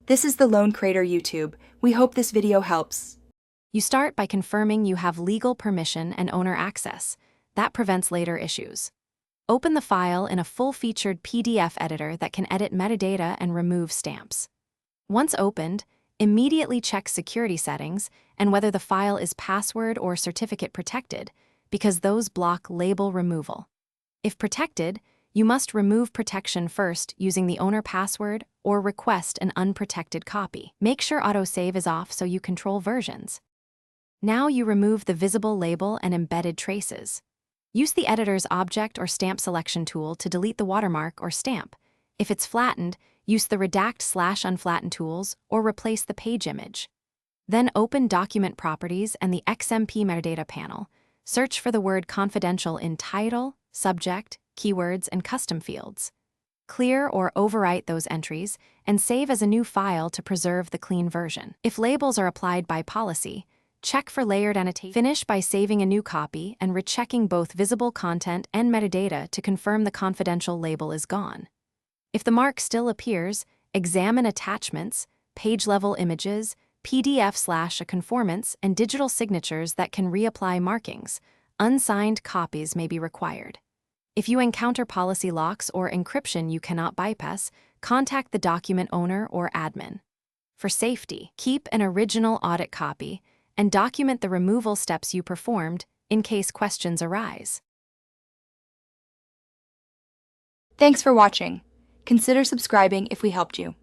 This is the Lone Creator YouTube. We hope this video helps. You start by confirming you have legal permission and owner access. That prevents later issues. Open the file in a full-featured PDF editor that can edit metadata and remove stamps. Once opened, immediately check security settings and whether the file is password or certificate protected, because those block label removal. If protected, you must remove protection first using the owner password or request an unprotected copy. Make sure autosave is off so you control versions. Now you remove the visible label and embedded traces. Use the editor's object or stamp selection tool to delete the watermark or stamp. If it's flattened, use the redact/unflatten tools or replace the page image. Then open Document Properties and the XMP metadata panel. Search for the word confidential in title, subject, keywords, and custom fields. Clear or overwrite those entries and save as a new file to preserve the clean version. If labels are applied by policy, check for layered annotation. Finish by saving a new copy and rechecking both visible content and metadata to confirm the confidential label is gone. If the mark still appears, examine attachments, page-level images, PDF/a conformance, and digital signatures that can reapply markings. Unsigned copies may be required. If you encounter policy locks or encryption you cannot bypass, contact the document owner or admin. For safety, keep an original audit copy and document the removal steps you performed in case questions arise. Thanks for watching. Consider subscribing if we helped you.